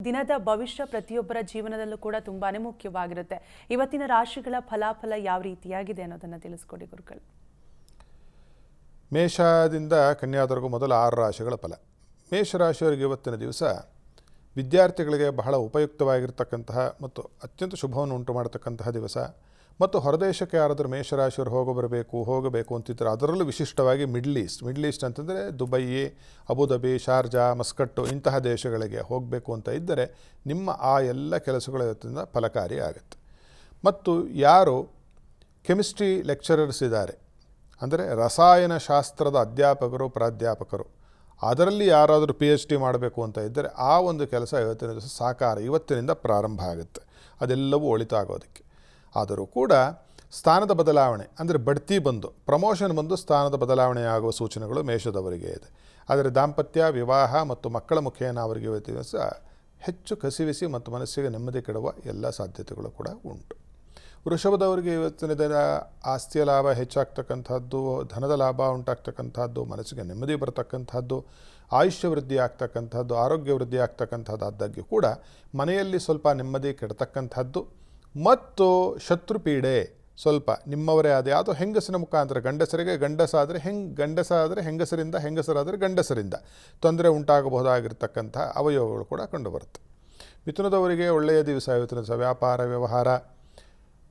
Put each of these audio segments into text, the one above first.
ದಿನದ ಭವಿಷ್ಯ ಪ್ರತಿಯೊಬ್ಬರ ಜೀವನದಲ್ಲೂ ಕೂಡ ತುಂಬಾನೇ ಮುಖ್ಯವಾಗಿರುತ್ತೆ. ಇವತ್ತಿನ ರಾಶಿಗಳ ಫಲಾಫಲ ಯಾವ ರೀತಿಯಾಗಿದೆ ಅನ್ನೋದನ್ನ ತಿಳಿಸ್ಕೊಡಿ ಗುರುಗಳು. ಮೇಷದಿಂದ ಕನ್ಯಾದವರೆಗೂ ಮೊದಲ 6 ರಾಶಿಗಳ ಫಲ. ಮೇಷರಾಶಿಯವರಿಗೆ ಇವತ್ತಿನ ದಿವಸ ವಿದ್ಯಾರ್ಥಿಗಳಿಗೆ ಬಹಳ ಉಪಯುಕ್ತವಾಗಿರ್ತಕ್ಕಂತಹ ಮತ್ತು ಅತ್ಯಂತ ಶುಭವನ್ನು ಉಂಟು ಮಾಡತಕ್ಕಂತಹ ದಿವಸ. ಮತ್ತು ಹೊರದೇಶಕ್ಕೆ ಯಾರಾದರೂ ಮೇಷರಾಶಿಯವರು ಹೋಗಬೇಕು ಅಂತಿದ್ದರೆ, ಅದರಲ್ಲೂ ವಿಶಿಷ್ಟವಾಗಿ ಮಿಡ್ಲ್ ಈಸ್ಟ್ ಅಂತಂದರೆ ದುಬೈ, ಅಬುದಾಬಿ, ಶಾರ್ಜಾ, ಮಸ್ಕಟ್ಟು ಇಂತಹ ದೇಶಗಳಿಗೆ ಹೋಗಬೇಕು ಅಂತ ಇದ್ದರೆ ನಿಮ್ಮ ಆ ಎಲ್ಲ ಕೆಲಸಗಳ ಇವತ್ತಿನ ಫಲಕಾರಿ ಆಗುತ್ತೆ. ಮತ್ತು ಯಾರು ಕೆಮಿಸ್ಟ್ರಿ ಲೆಕ್ಚರರ್ಸ್ ಇದ್ದಾರೆ, ಅಂದರೆ ರಸಾಯನಶಾಸ್ತ್ರದ ಅಧ್ಯಾಪಕರು, ಪ್ರಾಧ್ಯಾಪಕರು, ಅದರಲ್ಲಿ ಯಾರಾದರೂ PhD ಮಾಡಬೇಕು ಅಂತ ಇದ್ದರೆ ಆ ಒಂದು ಕೆಲಸ ಇವತ್ತಿನ ದಿವಸ ಸಾಕಾರ ಇವತ್ತಿನಿಂದ ಪ್ರಾರಂಭ ಆಗುತ್ತೆ. ಅದೆಲ್ಲವೂ ಒಳಿತಾಗೋದಕ್ಕೆ. ಆದರೂ ಕೂಡ ಸ್ಥಾನದ ಬದಲಾವಣೆ ಅಂದರೆ ಬಡ್ತಿ ಬಂದು ಪ್ರಮೋಷನ್ ಬಂದು ಸ್ಥಾನದ ಬದಲಾವಣೆ ಆಗುವ ಸೂಚನೆಗಳು ಮೇಷದವರಿಗೆ ಇದೆ. ಆದರೆ ದಾಂಪತ್ಯ, ವಿವಾಹ ಮತ್ತು ಮಕ್ಕಳ ಮುಖೇನ ಅವರಿಗೆ ಇವತ್ತಿನ ದಿವಸ ಹೆಚ್ಚು ಕಸಿವಿಸಿ ಮತ್ತು ಮನಸ್ಸಿಗೆ ನೆಮ್ಮದಿ ಕೆಡುವ ಎಲ್ಲ ಸಾಧ್ಯತೆಗಳು ಕೂಡ ಉಂಟು. ವೃಷಭದವರಿಗೆ ಇವತ್ತಿನ ದಿನ ಆಸ್ತಿಯ ಲಾಭ ಹೆಚ್ಚಾಗ್ತಕ್ಕಂಥದ್ದು, ಧನದ ಲಾಭ ಉಂಟಾಗ್ತಕ್ಕಂಥದ್ದು, ಮನಸ್ಸಿಗೆ ನೆಮ್ಮದಿ ಬರತಕ್ಕಂಥದ್ದು, ಆಯುಷ್ಯ ವೃದ್ಧಿ ಆಗ್ತಕ್ಕಂಥದ್ದು, ಆರೋಗ್ಯ ವೃದ್ಧಿ ಆಗ್ತಕ್ಕಂಥದ್ದು. ಆದಾಗ್ಯೂ ಕೂಡ ಮನೆಯಲ್ಲಿ ಸ್ವಲ್ಪ ನೆಮ್ಮದಿ ಕೆಡತಕ್ಕಂಥದ್ದು ಮತ್ತು ಶತ್ರುಪೀಡೆ ಸ್ವಲ್ಪ ನಿಮ್ಮವರೇ ಆದ ಯಾವುದೋ ಹೆಂಗಸಿನ ಮುಖಾಂತರ ಗಂಡಸರಿಗೆ ಗಂಡಸಾದರೆ ಹೆಂಗಸರಾದರೆ ಗಂಡಸರಿಂದ ತೊಂದರೆ ಉಂಟಾಗಬಹುದಾಗಿರ್ತಕ್ಕಂಥ ಅವಯವಗಳು ಕೂಡ ಕಂಡುಬರುತ್ತೆ. ಮಿಥುನದವರಿಗೆ ಒಳ್ಳೆಯ ದಿವಸ ಇವತ್ತಿನ ದಿವಸ. ವ್ಯಾಪಾರ, ವ್ಯವಹಾರ,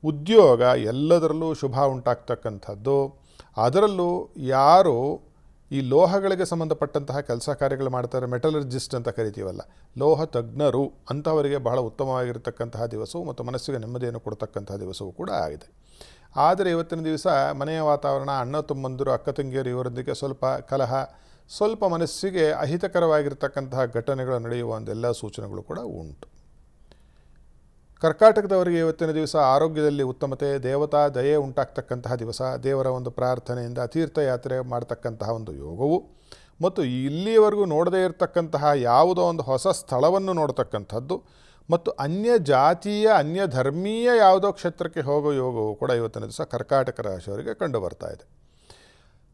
ಉದ್ಯೋಗ ಎಲ್ಲದರಲ್ಲೂ ಶುಭ ಉಂಟಾಗ್ತಕ್ಕಂಥದ್ದು. ಅದರಲ್ಲೂ ಯಾರು ಈ ಲೋಹಗಳಿಗೆ ಸಂಬಂಧಪಟ್ಟಂತಹ ಕೆಲಸ ಕಾರ್ಯಗಳು ಮಾಡ್ತಾರೆ, ಮೆಟಲರ್ಜಿಸ್ಟ್ ಅಂತ ಕರಿತೀವಲ್ಲ, ಲೋಹ ತಜ್ಞರು ಅಂಥವರಿಗೆ ಬಹಳ ಉತ್ತಮವಾಗಿರ್ತಕ್ಕಂತಹ ದಿವಸವು ಮತ್ತು ಮನಸ್ಸಿಗೆ ನೆಮ್ಮದಿಯನ್ನು ಕೊಡ್ತಕ್ಕಂತಹ ದಿವಸವೂ ಕೂಡ ಆಗಿದೆ. ಆದರೆ ಇವತ್ತಿನ ದಿವಸ ಮನೆಯ ವಾತಾವರಣ, ಅಣ್ಣ ತಮ್ಮಂದಿರು, ಅಕ್ಕ ತಂಗಿಯರು ಇವರೊಂದಿಗೆ ಸ್ವಲ್ಪ ಕಲಹ, ಸ್ವಲ್ಪ ಮನಸ್ಸಿಗೆ ಅಹಿತಕರವಾಗಿರ್ತಕ್ಕಂತಹ ಘಟನೆಗಳು ನಡೆಯುವ ಒಂದೆಲ್ಲ ಸೂಚನೆಗಳು ಕೂಡ ಉಂಟು. ಕರ್ಕಾಟಕದವರಿಗೆ ಇವತ್ತಿನ ದಿವಸ ಆರೋಗ್ಯದಲ್ಲಿ ಉತ್ತಮತೆ, ದೇವತಾ ದಯೆ ಉಂಟಾಗ್ತಕ್ಕಂತಹ ದಿವಸ. ದೇವರ ಒಂದು ಪ್ರಾರ್ಥನೆಯಿಂದ ತೀರ್ಥಯಾತ್ರೆ ಮಾಡ್ತಕ್ಕಂತಹ ಒಂದು ಯೋಗವು ಮತ್ತು ಇಲ್ಲಿಯವರೆಗೂ ನೋಡದೇ ಇರತಕ್ಕಂತಹ ಯಾವುದೋ ಒಂದು ಹೊಸ ಸ್ಥಳವನ್ನು ನೋಡ್ತಕ್ಕಂಥದ್ದು ಮತ್ತು ಅನ್ಯ ಜಾತೀಯ, ಅನ್ಯ ಧರ್ಮೀಯ ಯಾವುದೋ ಕ್ಷೇತ್ರಕ್ಕೆ ಹೋಗೋ ಯೋಗವು ಕೂಡ ಇವತ್ತಿನ ದಿವಸ ಕರ್ಕಾಟಕ ರಾಶಿಯವರಿಗೆ ಕಂಡು ಬರ್ತಾ ಇದೆ.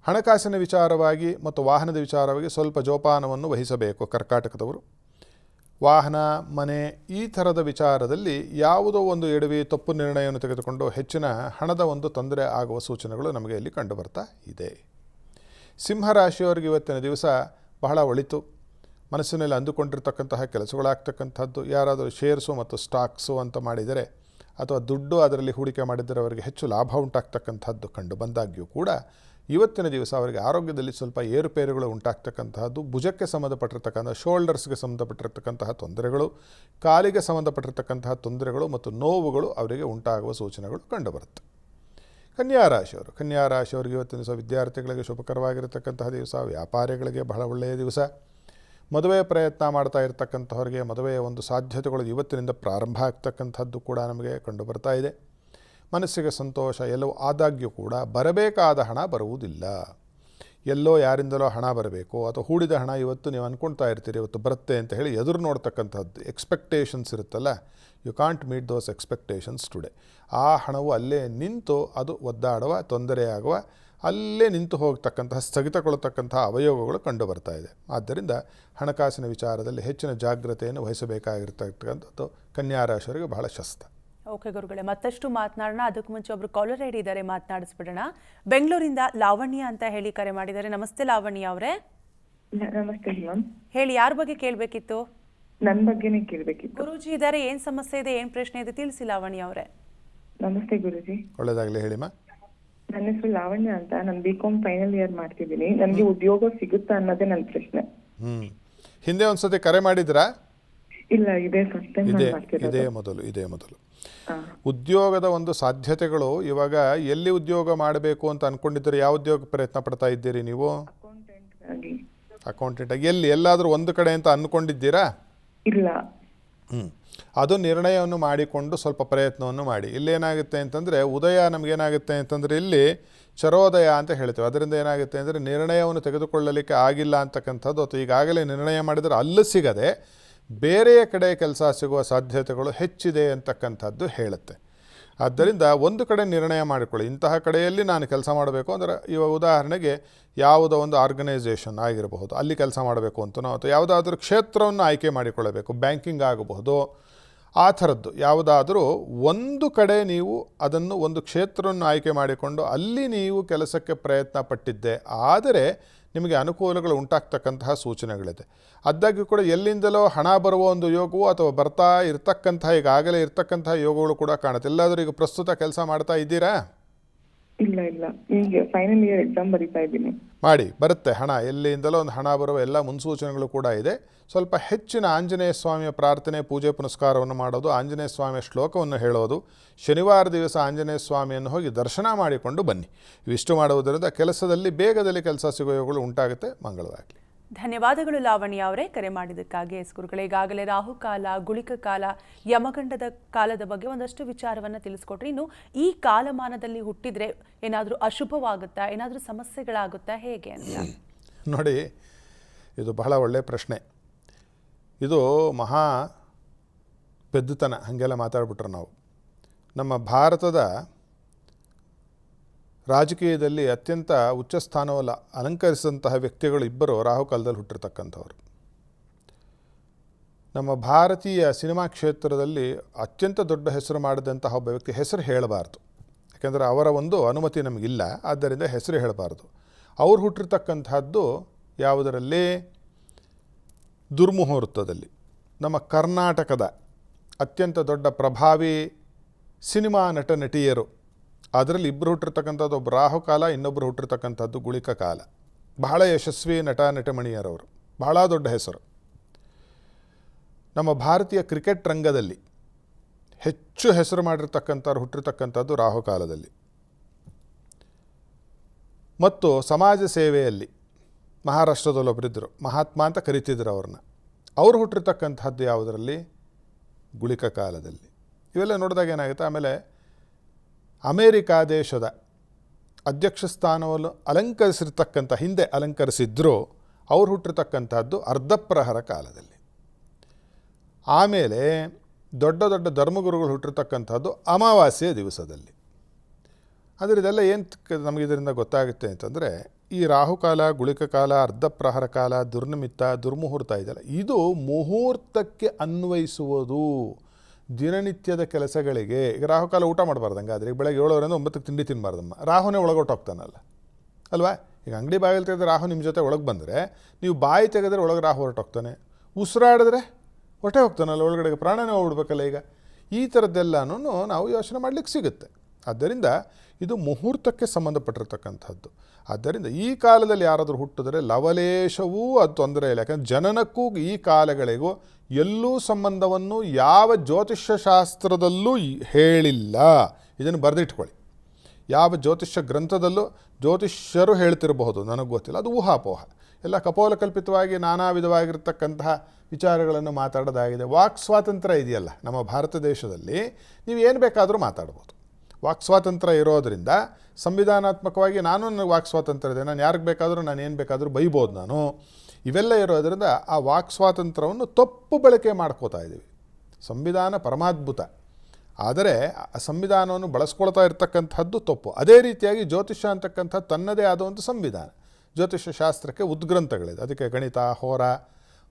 ಹಣಕಾಸಿನ ವಿಚಾರವಾಗಿ ಮತ್ತು ವಾಹನದ ವಿಚಾರವಾಗಿ ಸ್ವಲ್ಪ ಜೋಪಾನವನ್ನು ವಹಿಸಬೇಕು ಕರ್ಕಾಟಕದವರು. ವಾಹನ, ಮನೆ ಈ ಥರದ ವಿಚಾರದಲ್ಲಿ ಯಾವುದೋ ಒಂದು ಎಡವಿ ತಪ್ಪು ನಿರ್ಣಯವನ್ನು ತೆಗೆದುಕೊಂಡು ಹೆಚ್ಚಿನ ಹಣದ ಒಂದು ತೊಂದರೆ ಆಗುವ ಸೂಚನೆಗಳು ನಮಗೆ ಇಲ್ಲಿ ಕಂಡುಬರ್ತಾ ಇದೆ. ಸಿಂಹರಾಶಿಯವರಿಗೆ ಇವತ್ತಿನ ದಿವಸ ಬಹಳ ಒಳಿತು. ಮನಸ್ಸಿನಲ್ಲಿ ಅಂದುಕೊಂಡಿರ್ತಕ್ಕಂತಹ ಕೆಲಸಗಳಾಗ್ತಕ್ಕಂಥದ್ದು. ಯಾರಾದರೂ ಶೇರ್ಸು ಮತ್ತು ಸ್ಟಾಕ್ಸು ಅಂತ ಮಾಡಿದರೆ ಅಥವಾ ದುಡ್ಡು ಅದರಲ್ಲಿ ಹೂಡಿಕೆ ಮಾಡಿದರೆ ಅವರಿಗೆ ಹೆಚ್ಚು ಲಾಭ ಉಂಟಾಗ್ತಕ್ಕಂಥದ್ದು ಕಂಡು ಬಂದಾಗ್ಯೂ ಕೂಡ ಇವತ್ತಿನ ದಿವಸ ಅವರಿಗೆ ಆರೋಗ್ಯದಲ್ಲಿ ಸ್ವಲ್ಪ ಏರುಪೇರುಗಳು ಉಂಟಾಗ್ತಕ್ಕಂತಹದ್ದು, ಭುಜಕ್ಕೆ ಸಂಬಂಧಪಟ್ಟಿರ್ತಕ್ಕಂಥ, ಶೋಲ್ಡರ್ಸ್ಗೆ ಸಂಬಂಧಪಟ್ಟಿರ್ತಕ್ಕಂತಹ ತೊಂದರೆಗಳು, ಕಾಲಿಗೆ ಸಂಬಂಧಪಟ್ಟಿರ್ತಕ್ಕಂತಹ ತೊಂದರೆಗಳು ಮತ್ತು ನೋವುಗಳು ಅವರಿಗೆ ಉಂಟಾಗುವ ಸೂಚನೆಗಳು ಕಂಡುಬರುತ್ತೆ. ಕನ್ಯಾರಾಶಿಯವರಿಗೆ ಇವತ್ತಿನ ದಿವಸ ವಿದ್ಯಾರ್ಥಿಗಳಿಗೆ ಶುಭಕರವಾಗಿರತಕ್ಕಂತಹ ದಿವಸ. ವ್ಯಾಪಾರಿಗಳಿಗೆ ಬಹಳ ಒಳ್ಳೆಯ ದಿವಸ. ಮದುವೆ ಪ್ರಯತ್ನ ಮಾಡ್ತಾ ಇರತಕ್ಕಂಥವ್ರಿಗೆ ಮದುವೆಯ ಒಂದು ಸಾಧ್ಯತೆಗಳು ಇವತ್ತಿನಿಂದ ಪ್ರಾರಂಭ ಆಗ್ತಕ್ಕಂಥದ್ದು ಕೂಡ ನಮಗೆ ಕಂಡುಬರ್ತಾ ಇದೆ. ಮನಸ್ಸಿಗೆ ಸಂತೋಷ ಎಲ್ಲವೂ ಆದಾಗ್ಯೂ ಕೂಡ ಬರಬೇಕಾದ ಹಣ ಬರುವುದಿಲ್ಲ. ಎಲ್ಲೋ ಯಾರಿಂದಲೋ ಹಣ ಬರಬೇಕು ಅಥವಾ ಹೂಡಿದ ಹಣ ಇವತ್ತು ನೀವು ಅಂದ್ಕೊಳ್ತಾ ಇರ್ತೀರಿ ಇವತ್ತು ಬರುತ್ತೆ ಅಂತ ಹೇಳಿ ಎದುರು ನೋಡ್ತಕ್ಕಂಥದ್ದು ಎಕ್ಸ್ಪೆಕ್ಟೇಷನ್ಸ್ ಇರುತ್ತಲ್ಲ, you can't meet those expectations today. ಆ ಹಣವು ಅಲ್ಲೇ ನಿಂತು ಅದು ಒದ್ದಾಡುವ, ತೊಂದರೆಯಾಗುವ, ಅಲ್ಲೇ ನಿಂತು ಹೋಗ್ತಕ್ಕಂತಹ, ಸ್ಥಗಿತಗೊಳ್ಳತಕ್ಕಂತಹ ಅವಯೋಗಗಳು ಕಂಡು ಬರ್ತಾ ಇದೆ. ಆದ್ದರಿಂದ ಹಣಕಾಸಿನ ವಿಚಾರದಲ್ಲಿ ಹೆಚ್ಚಿನ ಜಾಗ್ರತೆಯನ್ನು ವಹಿಸಬೇಕಾಗಿರ್ತಕ್ಕಂಥದ್ದು ಕನ್ಯಾರಾಶಿಯವರಿಗೆ ಬಹಳ ಶಸ್ತ. ಓಕೆ ಗುರುಗಳೇ, ಮತ್ತಷ್ಟು ಮಾತನಾಡೋಣ. ಅದಕ್ಕೂ ಮುಂಚೆ ಒಬ್ರು ಕಾಲರ್ ಐಡಿ ಇದ್ದಾರೆ, ಮಾತನಾಡಿಸ್ಬಿಡೋಣ. ಬೆಂಗಳೂರಿಂದ ಲಾವಣ್ಯ ಅಂತ ಹೇಳಿ ಕರೆ ಮಾಡಿದ್ದಾರೆ. ನಮಸ್ತೆ ಲಾವಣ್ಯ ಅವರೇ. ನಮಸ್ತೆ ಮ್ಯಾಮ್. ಹೇಳಿ, ಯಾರ ಬಗ್ಗೆ ಕೇಳಬೇಕಿತ್ತು? ನನ್ನ ಬಗ್ಗೆನೇ ಕೇಳಬೇಕಿತ್ತು. ಗುರೂಜಿ ಇದ್ದಾರೆ, ಏನ್ ಸಮಸ್ಯೆ ಇದೆ, ಏನ್ ಪ್ರಶ್ನೆ ಇದೆ, ತಿಳಿಸಿ ಲಾವಣ್ಯ ಅವರೇ. ನಮಸ್ತೆ ಗುರೂಜಿ. ಒಳ್ಳೆದಾಗಲಿ, ಹೇಳಿಮ್ಮ. ನನ್ನ ಹೆಸರು ಲಾವಣ್ಯ ಅಂತ. ನಾನು BCom ಫೈನಲ್ ಇಯರ್ ಮಾಡ್ತಿದ್ದೀನಿ. ನನಗೆ ಉದ್ಯೋಗ ಸಿಗುತ್ತಾ ಅನ್ನೋದೇ ನನ್ನ ಪ್ರಶ್ನೆ. ಹಿಂದೆ ಒಂದ್ಸತಿ ಕರೆ ಮಾಡಿದ್ರಾ? ಇಲ್ಲ, ಇದೇ ಫಸ್ಟ್ ಟೈಮ್ ಮಾಡ್ತಿರೋದು. ಇದೇ ಮೊದಲು. ಉದ್ಯೋಗದ ಒಂದು ಸಾಧ್ಯತೆಗಳು ಇವಾಗ ಎಲ್ಲಿ ಉದ್ಯೋಗ ಮಾಡಬೇಕು ಅಂತ ಅನ್ಕೊಂಡಿದ್ದೀರಿ? ಯಾವ ಉದ್ಯೋಗ ಪ್ರಯತ್ನ ಪಡ್ತಾ ಇದ್ದೀರಿ ನೀವು? ಅಕೌಂಟೆಂಟ್ ಆಗಿ. ಎಲ್ಲಾದರೂ ಒಂದು ಕಡೆ ಅಂತ ಅಂದ್ಕೊಂಡಿದ್ದೀರಾ? ಇಲ್ಲ. ಅದು ನಿರ್ಣಯವನ್ನು ಮಾಡಿಕೊಂಡು ಸ್ವಲ್ಪ ಪ್ರಯತ್ನವನ್ನು ಮಾಡಿ. ಇಲ್ಲೇನಾಗುತ್ತೆ ಅಂತಂದರೆ ಉದಯ ನಮಗೇನಾಗುತ್ತೆ ಅಂತಂದರೆ ಇಲ್ಲಿ ಚರೋದಯ ಅಂತ ಹೇಳ್ತೇವೆ. ಅದರಿಂದ ಏನಾಗುತ್ತೆ ಅಂದರೆ ನಿರ್ಣಯವನ್ನು ತೆಗೆದುಕೊಳ್ಳಲಿಕ್ಕೆ ಆಗಿಲ್ಲ ಅಂತಕ್ಕಂಥದ್ದು, ಅಥವಾ ಈಗಾಗಲೇ ನಿರ್ಣಯ ಮಾಡಿದರೆ ಅಲ್ಲಿ ಸಿಗದೆ ಬೇರೆಯ ಕಡೆ ಕೆಲಸ ಸಿಗುವ ಸಾಧ್ಯತೆಗಳು ಹೆಚ್ಚಿದೆ ಅಂತಕ್ಕಂಥದ್ದು ಹೇಳುತ್ತೆ. ಆದ್ದರಿಂದ ಒಂದು ಕಡೆ ನಿರ್ಣಯ ಮಾಡಿಕೊಳ್ಳಿ, ಇಂತಹ ಕಡೆಯಲ್ಲಿ ನಾನು ಕೆಲಸ ಮಾಡಬೇಕು ಅಂದರೆ, ಇವಾಗ ಉದಾಹರಣೆಗೆ ಯಾವುದೋ ಒಂದು ಆರ್ಗನೈಸೇಷನ್ ಆಗಿರಬಹುದು, ಅಲ್ಲಿ ಕೆಲಸ ಮಾಡಬೇಕು ಅಂತನೋ, ಅಥವಾ ಯಾವುದಾದ್ರೂ ಕ್ಷೇತ್ರವನ್ನು ಆಯ್ಕೆ ಮಾಡಿಕೊಳ್ಳಬೇಕು, ಬ್ಯಾಂಕಿಂಗ್ ಆಗಬಹುದು, ಆ ಥರದ್ದು ಯಾವುದಾದರೂ ಒಂದು ಕಡೆ ನೀವು ಅದನ್ನು ಒಂದು ಕ್ಷೇತ್ರವನ್ನು ಆಯ್ಕೆ ಮಾಡಿಕೊಂಡು ಅಲ್ಲಿ ನೀವು ಕೆಲಸಕ್ಕೆ ಪ್ರಯತ್ನ ಪಟ್ಟಿದ್ದೆ ಆದರೆ ನಿಮಗೆ ಅನುಕೂಲಗಳು ಉಂಟಾಗ್ತಕ್ಕಂತಹ ಸೂಚನೆಗಳಿದೆ. ಅದಾಗಿ ಕೂಡ ಎಲ್ಲಿಂದಲೋ ಹಣ ಬರುವ ಒಂದು ಯೋಗವೋ ಅಥವಾ ಬರ್ತಾ ಇರ್ತಕ್ಕಂತಹ ಈಗಾಗಲೇ ಇರ್ತಕ್ಕಂತಹ ಯೋಗಗಳು ಕೂಡ ಕಾಣುತ್ತೆ. ಎಲ್ಲಾದರೂ ಈಗ ಪ್ರಸ್ತುತ ಕೆಲಸ ಮಾಡ್ತಾ ಇದ್ದೀರಾ? ಇಲ್ಲ ಇಲ್ಲ, ಈಗ ಫೈನಲ್ ಇಯರ್ ಎಕ್ಸಾಮ್ ಬರೀತಾ ಇದ್ದೀನಿ. ಮಾಡಿ, ಬರುತ್ತೆ ಹಣ, ಎಲ್ಲಿಂದಲೋ ಒಂದು ಹಣ ಬರುವ ಎಲ್ಲ ಮುನ್ಸೂಚನೆಗಳು ಕೂಡ ಇದೆ. ಸ್ವಲ್ಪ ಹೆಚ್ಚಿನ ಆಂಜನೇಯ ಸ್ವಾಮಿಯ ಪ್ರಾರ್ಥನೆ, ಪೂಜೆ ಪುನಸ್ಕಾರವನ್ನು ಮಾಡೋದು, ಆಂಜನೇಯ ಸ್ವಾಮಿಯ ಶ್ಲೋಕವನ್ನು ಹೇಳೋದು, ಶನಿವಾರ ದಿವಸ ಆಂಜನೇಯ ಸ್ವಾಮಿಯನ್ನು ಹೋಗಿ ದರ್ಶನ ಮಾಡಿಕೊಂಡು ಬನ್ನಿ. ಇವಿಷ್ಟು ಮಾಡುವುದರಿಂದ ಕೆಲಸದಲ್ಲಿ ಬೇಗದಲ್ಲಿ ಕೆಲಸ ಸಿಗೋ ಯೋಗಗಳು ಉಂಟಾಗುತ್ತೆ. ಮಂಗಳವಾಗಲಿ. ಧನ್ಯವಾದಗಳು ಲಾವಣ್ಯ ಅವರೇ, ಕರೆ ಮಾಡಿದ್ದಕ್ಕಾಗಿ. ಗುರುಗಳೇ, ಈಗಾಗಲೇ ರಾಹುಕಾಲ, ಗುಳಿಕ ಕಾಲ, ಯಮಗಂಡದ ಕಾಲದ ಬಗ್ಗೆ ಒಂದಷ್ಟು ವಿಚಾರವನ್ನು ತಿಳಿಸ್ಕೊಟ್ರಿ. ಇನ್ನು ಈ ಕಾಲಮಾನದಲ್ಲಿ ಹುಟ್ಟಿದ್ರೆ ಏನಾದರೂ ಅಶುಭವಾಗುತ್ತಾ, ಏನಾದರೂ ಸಮಸ್ಯೆಗಳಾಗುತ್ತಾ, ಹೇಗೆ ಅಂತ? ನೋಡಿ, ಇದು ಬಹಳ ಒಳ್ಳೆಯ ಪ್ರಶ್ನೆ. ಇದು ಮಹಾ ಪೆದ್ದುತನ ಹಾಗೆಲ್ಲ ಮಾತಾಡ್ಬಿಟ್ರೆ ನಾವು. ನಮ್ಮ ಭಾರತದ ರಾಜಕೀಯದಲ್ಲಿ ಅತ್ಯಂತ ಉಚ್ಚ ಸ್ಥಾನವಲ್ಲ ಅಲಂಕರಿಸಿದಂತಹ ವ್ಯಕ್ತಿಗಳು ಇಬ್ಬರು ರಾಹುಕಾಲದಲ್ಲಿ ಹುಟ್ಟಿರ್ತಕ್ಕಂಥವ್ರು. ನಮ್ಮ ಭಾರತೀಯ ಸಿನಿಮಾ ಕ್ಷೇತ್ರದಲ್ಲಿ ಅತ್ಯಂತ ದೊಡ್ಡ ಹೆಸರು ಮಾಡಿದಂತಹ ಒಬ್ಬ ವ್ಯಕ್ತಿ ಹೆಸರು ಹೇಳಬಾರ್ದು, ಯಾಕೆಂದರೆ ಅವರ ಒಂದು ಅನುಮತಿ ನಮಗಿಲ್ಲ, ಆದ್ದರಿಂದ ಹೆಸರು ಹೇಳಬಾರ್ದು. ಅವ್ರು ಹುಟ್ಟಿರ್ತಕ್ಕಂಥದ್ದು ಯಾವುದರಲ್ಲಿ? ದುರ್ಮುಹೂರ್ತದಲ್ಲಿ. ನಮ್ಮ ಕರ್ನಾಟಕದ ಅತ್ಯಂತ ದೊಡ್ಡ ಪ್ರಭಾವಿ ಸಿನಿಮಾ ನಟ ನಟಿಯರು, ಅದರಲ್ಲಿ ಇಬ್ಬರು ಹುಟ್ಟಿರ್ತಕ್ಕಂಥದ್ದು ಒಬ್ಬರು ರಾಹುಕಾಲ, ಇನ್ನೊಬ್ಬರು ಹುಟ್ಟಿರ್ತಕ್ಕಂಥದ್ದು ಗುಳಿಕ ಕಾಲ. ಬಹಳ ಯಶಸ್ವಿ ನಟ ನಟಮಣಿಯರವರು, ಬಹಳ ದೊಡ್ಡ ಹೆಸರು. ನಮ್ಮ ಭಾರತೀಯ ಕ್ರಿಕೆಟ್ ರಂಗದಲ್ಲಿ ಹೆಚ್ಚು ಹೆಸರು ಮಾಡಿರ್ತಕ್ಕಂಥವ್ರು ಹುಟ್ಟಿರ್ತಕ್ಕಂಥದ್ದು ರಾಹುಕಾಲದಲ್ಲಿ. ಮತ್ತು ಸಮಾಜ ಸೇವೆಯಲ್ಲಿ ಮಹಾರಾಷ್ಟ್ರದಲ್ಲೊಬ್ಬರಿದ್ದರು, ಮಹಾತ್ಮ ಅಂತ ಕರಿತಿದ್ರು ಅವ್ರನ್ನ. ಅವರು ಹುಟ್ಟಿರ್ತಕ್ಕಂಥದ್ದು ಯಾವುದರಲ್ಲಿ? ಗುಳಿಕ ಕಾಲದಲ್ಲಿ. ಇವೆಲ್ಲ ನೋಡಿದಾಗ ಏನಾಗುತ್ತೆ, ಆಮೇಲೆ ಅಮೇರಿಕಾ ದೇಶದ ಅಧ್ಯಕ್ಷ ಸ್ಥಾನವನ್ನು ಅಲಂಕರಿಸಿರ್ತಕ್ಕಂಥ, ಹಿಂದೆ ಅಲಂಕರಿಸಿದ್ರು, ಅವ್ರು ಹುಟ್ಟಿರ್ತಕ್ಕಂಥದ್ದು ಅರ್ಧಪ್ರಹರ ಕಾಲದಲ್ಲಿ. ಆಮೇಲೆ ದೊಡ್ಡ ದೊಡ್ಡ ಧರ್ಮಗುರುಗಳು ಹುಟ್ಟಿರ್ತಕ್ಕಂಥದ್ದು ಅಮಾವಾಸ್ಯೆಯ ದಿವಸದಲ್ಲಿ. ಅಂದರೆ ಇದೆಲ್ಲ ಏನು ನಮಗೆ ಇದರಿಂದ ಗೊತ್ತಾಗುತ್ತೆ ಅಂತಂದರೆ, ಈ ರಾಹುಕಾಲ, ಗುಳಿಕ ಕಾಲ, ಅರ್ಧಪ್ರಹರ ಕಾಲ, ದುರ್ನಿಮಿತ್ತ, ದುರ್ಮುಹೂರ್ತ ಇದೆಯಲ್ಲ, ಇದು ಮುಹೂರ್ತಕ್ಕೆ ಅನ್ವಯಿಸುವುದು. ದಿನನಿತ್ಯದ ಕೆಲಸಗಳಿಗೆ. ಈಗ ರಾಹುಕಾಲ ಊಟ ಮಾಡಬಾರ್ದಂಗೆ, ಆದರೆ ಈಗ ಬೆಳಗ್ಗೆ 7 9 ತಿಂಡಿ ತಿನ್ನಬಾರ್ದಮ್ಮ, ರಾಹುನೇ ಒಳಗೊಟ್ಟೋಗ್ತಾನಲ್ಲ ಅಲ್ವಾ? ಈಗ ಅಂಗಡಿ ಬಾಗಿಲು ತೆಗೆದ್ರೆ ರಾಹು ನಿಮ್ಮ ಜೊತೆ ಒಳಗೆ ಬಂದರೆ, ನೀವು ಬಾಯಿ ತೆಗೆದ್ರೆ ಒಳಗೆ ರಾಹು ಹೊರಟೋಗ್ತಾನೆ, ಉಸಿರಾಡಿದ್ರೆ ಹೊಟ್ಟೆ ಹೋಗ್ತಾನಲ್ಲ, ಒಳಗಡೆಗೆ ಪ್ರಾಣನೇ ಹೋಗ್ಬಿಡ್ಬೇಕಲ್ಲ. ಈಗ ಈ ಥರದ್ದೆಲ್ಲನೂ ನಾವು ಯೋಚನೆ ಮಾಡಲಿಕ್ಕೆ ಸಿಗುತ್ತೆ. ಆದ್ದರಿಂದ ಇದು ಮುಹೂರ್ತಕ್ಕೆ ಸಂಬಂಧಪಟ್ಟಿರ್ತಕ್ಕಂಥದ್ದು. ಆದ್ದರಿಂದ ಈ ಕಾಲದಲ್ಲಿ ಯಾರಾದರೂ ಹುಟ್ಟಿದ್ರೆ ಲವಲೇಶವೂ ಅದು ತೊಂದರೆ ಇಲ್ಲ. ಯಾಕಂದರೆ ಜನನಕ್ಕೂ ಈ ಕಾಲಗಳಿಗೂ ಎಲ್ಲೂ ಸಂಬಂಧವನ್ನು ಯಾವ ಜ್ಯೋತಿಷ್ಯ ಶಾಸ್ತ್ರದಲ್ಲೂ ಹೇಳಿಲ್ಲ. ಇದನ್ನು ಬರೆದಿಟ್ಕೊಳ್ಳಿ. ಯಾವ ಜ್ಯೋತಿಷ್ಯ ಗ್ರಂಥದಲ್ಲೂ ಜ್ಯೋತಿಷ್ಯರು ಹೇಳ್ತಿರಬಹುದು, ನನಗೆ ಗೊತ್ತಿಲ್ಲ, ಅದು ಊಹಾಪೋಹ. ಎಲ್ಲ ಕಪೋಲಕಲ್ಪಿತವಾಗಿ ನಾನಾ ವಿಧವಾಗಿರ್ತಕ್ಕಂತಹ ವಿಚಾರಗಳನ್ನು ಮಾತಾಡೋದಾಗಿದೆ. ವಾಕ್ ಸ್ವಾತಂತ್ರ್ಯ ಇದೆಯಲ್ಲ ನಮ್ಮ ಭಾರತ ದೇಶದಲ್ಲಿ, ನೀವು ಏನು ಬೇಕಾದರೂ ಮಾತಾಡ್ಬೋದು. ವಾಕ್ ಸ್ವಾತಂತ್ರ್ಯ ಇರೋದರಿಂದ ಸಂವಿಧಾನಾತ್ಮಕವಾಗಿ ನನಗೆ ವಾಕ್ ಸ್ವಾತಂತ್ರ್ಯ ಇದೆ, ನಾನು ಯಾರಿಗೆ ಬೇಕಾದರೂ ನಾನು ಏನು ಬೇಕಾದರೂ ಬೈಬೋದು ನಾನು. ಇವೆಲ್ಲ ಇರೋದರಿಂದ ಆ ವಾಕ್ ಸ್ವಾತಂತ್ರ್ಯವನ್ನು ತಪ್ಪು ಬಳಕೆ ಮಾಡ್ಕೋತಾ ಇದ್ದೀವಿ. ಸಂವಿಧಾನ ಪರಮಾದ್ಭುತ, ಆದರೆ ಆ ಸಂವಿಧಾನವನ್ನು ಬಳಸ್ಕೊಳ್ತಾ ಇರ್ತಕ್ಕಂಥದ್ದು ತಪ್ಪು. ಅದೇ ರೀತಿಯಾಗಿ ಜ್ಯೋತಿಷ್ಯ ಅಂತಕ್ಕಂಥ ತನ್ನದೇ ಆದ ಒಂದು ಸಂವಿಧಾನ. ಜ್ಯೋತಿಷ್ಯ ಶಾಸ್ತ್ರಕ್ಕೆ ಉದ್ಗ್ರಂಥಗಳಿದೆ, ಅದಕ್ಕೆ ಗಣಿತ, ಹೋರ,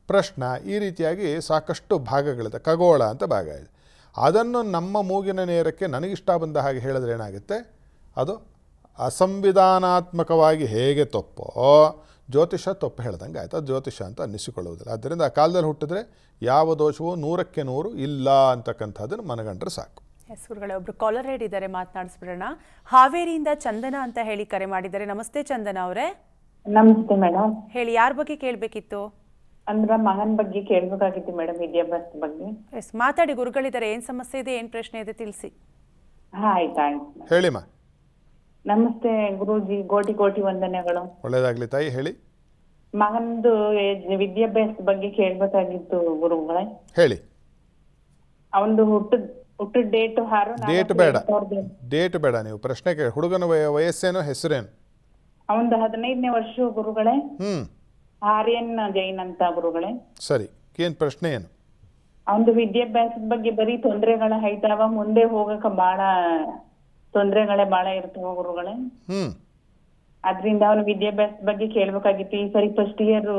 ಪ್ರಶ್ನ, ಈ ರೀತಿಯಾಗಿ ಸಾಕಷ್ಟು ಭಾಗಗಳಿದೆ. ಖಗೋಳ ಅಂತ ಭಾಗ ಇದೆ. ಅದನ್ನು ನಮ್ಮ ಮೂಗಿನ ನೇರಕ್ಕೆ ನನಗಿಷ್ಟ ಬಂದ ಹಾಗೆ ಹೇಳಿದ್ರೆ ಏನಾಗುತ್ತೆ, ಅದು ಅಸಂವಿಧಾನಾತ್ಮಕವಾಗಿ ಹೇಗೆ ತಪ್ಪೋ ಜ್ಯೋತಿಷ ತಪ್ಪು ಹೇಳ್ದಂಗೆ ಆಯ್ತು, ಅದು ಜ್ಯೋತಿಷ ಅಂತ ಅನ್ನಿಸಿಕೊಳ್ಳುವುದಿಲ್ಲ. ಆದ್ದರಿಂದ ಆ ಕಾಲದಲ್ಲಿ ಹುಟ್ಟಿದ್ರೆ ಯಾವ ದೋಷವೂ 100ಕ್ಕೆ 100 ಇಲ್ಲ ಅಂತಕ್ಕಂಥದ್ದನ್ನು ಮನಗಂಡ್ರೆ ಸಾಕು. ಗುರುಗಳೇ, ಒಬ್ರು ಕಾಲರ್ ಹೇಳಿದ್ದಾರೆ, ಮಾತನಾಡಿಸ್ಬಿಡೋಣ. ಹಾವೇರಿಯಿಂದ ಚಂದನ ಅಂತ ಹೇಳಿ ಕರೆ ಮಾಡಿದ್ದಾರೆ. ನಮಸ್ತೆ ಚಂದನ ಅವರೇ. ನಮಸ್ತೆ ಮೇಡಮ್. ಹೇಳಿ, ಯಾರ ಬಗ್ಗೆ ಕೇಳಬೇಕಿತ್ತು? ಅಂದ್ರೆ ಮಗನ ಬಗ್ಗೆ ಕೇಳಬೇಕಾಗಿತ್ತು ಮೇಡಮ್, ವಿದ್ಯಾಭ್ಯಾಸದ ಬಗ್ಗೆ. ಎಸ್, ಮಾತಾಡಿ, ಗುರುಗಳಿದ್ದಾರೆ. ಏನು ಸಮಸ್ಯೆ ಇದೆ, ಏನು ಪ್ರಶ್ನೆ ಇದೆ ತಿಳಿಸಿ. ಆಯ್ತು. ಹೇಳಿಮ್ಮ. ನಮಸ್ತೆ ಗುರೂಜಿ, ಕೋಟಿ ಕೋಟಿ ವಂದನೆಗಳು. ಒಳ್ಳೆಯದಾಗಲಿ ತಾಯಿ, ಹೇಳಿ. ಮಗನದು ವಿದ್ಯಾಭ್ಯಾಸದ ಬಗ್ಗೆ ಕೇಳಬೇಕಾಗಿತ್ತು ಗುರುಗಳೇ. ಹೇಳಿ. ಅವನದು ಹುಟ್ಟಿದ ಡೇಟ್ ಬೇಡ, ನೀವು ಪ್ರಶ್ನೆ ಕೇಳಿ. ಹುಡುಗನ ವಯಸ್ಸೇನು, ಹೆಸರೇನು? ಅವನದು 15ನೇ ವರ್ಷ ಗುರುಗಳೇ. ಆರ್ಯನ್ ಜೈನ್ ಅಂತ ಗುರುಗಳೇ. ಸರಿ, ಏನು ಪ್ರಶ್ನೆ ಏನು? ಅವನದು ವಿದ್ಯಾಭ್ಯಾಸದ ಬಗ್ಗೆ ಬರೀ ತೊಂದರೆಗಳ ಐತಾವ, ಮುಂದೆ ಹೋಗಕ ಬಾಳ ತೊಂದರೆಗಳೇ ಬಾಳ ಇರ್ತಾವ ಗುರುಗಳೇ. ಹ್ಞೂ ಅದ್ರಿಂದ ಅವನ ವಿದ್ಯಾಭ್ಯಾಸದ ಬಗ್ಗೆ ಕೇಳ್ಬೇಕಾಗಿತ್ತು. ಈ ಸರಿ ಫಸ್ಟ್ ಇಯರ್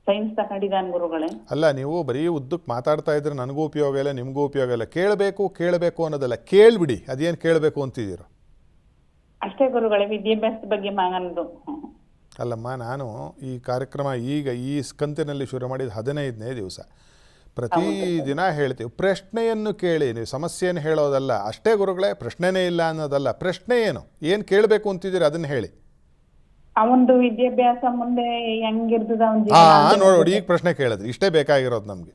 ಸೈನ್ಸ್ ತಗೊಂಡಿದ್ದಾನೆ ಗುರುಗಳೇ. ಅಲ್ಲ, ನೀವು ಬರೀ ಉದ್ದಕ್ಕೆ ಮಾತಾಡ್ತಾ ಇದ್ರೆ ನನಗೂ ಉಪಯೋಗ ಇಲ್ಲ, ನಿಮಗೂ ಉಪಯೋಗ ಇಲ್ಲ. ಕೇಳಬೇಕು ಅನ್ನೋದಲ್ಲ, ಕೇಳಿಬಿಡಿ. ಅದೇನು ಕೇಳಬೇಕು ಅಂತಿದ್ದೀರೋ ಅಷ್ಟೇ ಗುರುಗಳೇ, ವಿದ್ಯಾಭ್ಯಾಸದ ಬಗ್ಗೆ ಮಗನದು. ಅಲ್ಲಮ್ಮ, ನಾನು ಈ ಕಾರ್ಯಕ್ರಮ ಈಗ ಈ ಕಂತಿನಲ್ಲಿ ಶುರು ಮಾಡಿದ 15ನೇ ದಿವಸ. ಪ್ರತಿದಿನ ಹೇಳ್ತೀವಿ, ಪ್ರಶ್ನೆಯನ್ನು ಕೇಳಿ. ನೀವು ಸಮಸ್ಯೆಯನ್ನು ಹೇಳೋದಲ್ಲ ಅಷ್ಟೇ ಗುರುಗಳೇ. ಪ್ರಶ್ನೆನೇ ಇಲ್ಲ ಅನ್ನೋದಲ್ಲ, ಪ್ರಶ್ನೆ ಏನು ಕೇಳಬೇಕು ಅಂತಿದ್ದೀರಿ ಅದನ್ನು ಹೇಳಿ. ಅವನದು ವಿದ್ಯಾಭ್ಯಾಸ ಮುಂದೆ ಹೆಂಗಿರ್ತದ ಅವನ ನೋಡಿ, ಈಗ ಪ್ರಶ್ನೆ ಕೇಳಿದ್ರಿ. ಇಷ್ಟೇ ಬೇಕಾಗಿರೋದು ನಮಗೆ.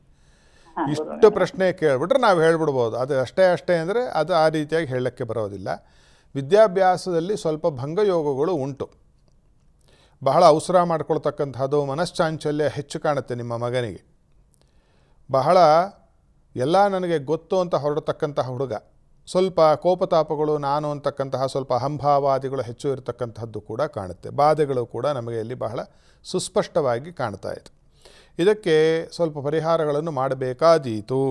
ಇಷ್ಟು ಪ್ರಶ್ನೆ ಕೇಳಿಬಿಟ್ರೆ ನಾವು ಹೇಳ್ಬಿಡ್ಬೋದು. ಅದು ಅಷ್ಟೇ ಅಂದರೆ ಅದು ಆ ರೀತಿಯಾಗಿ ಹೇಳಕ್ಕೆ ಬರೋದಿಲ್ಲ. ವಿದ್ಯಾಭ್ಯಾಸದಲ್ಲಿ ಸ್ವಲ್ಪ ಭಂಗಯೋಗಗಳು ಉಂಟು. ಬಹಳ ಅವಸರ ಮಾಡ್ಕೊಳ್ತಕ್ಕಂಥದ್ದು, ಮನಶ್ಚಾಂಚಲ್ಯ ಹೆಚ್ಚು ಕಾಣುತ್ತೆ ನಿಮ್ಮ ಮಗನಿಗೆ. ಬಹಳ ಎಲ್ಲ ನನಗೆ ಗೊತ್ತು ಅಂತ ಹೊರಡತಕ್ಕಂತಹ ಹುಡುಗ. ಸ್ವಲ್ಪ ಕೋಪತಾಪಗಳು, ನಾನು ಅಂತಕ್ಕಂತಹ ಸ್ವಲ್ಪ ಅಹಂಭಾವಾದಿಗಳು ಹೆಚ್ಚು ಇರತಕ್ಕಂತಹದ್ದು ಕೂಡ ಕಾಣುತ್ತೆ. ಬಾಧೆಗಳು ಕೂಡ ನಮಗೆ ಇಲ್ಲಿ ಬಹಳ ಸುಸ್ಪಷ್ಟವಾಗಿ ಕಾಣ್ತಾ ಇದೆ. ಇದಕ್ಕೆ ಸ್ವಲ್ಪ ಪರಿಹಾರಗಳನ್ನು ಮಾಡಬೇಕಾದೀತು.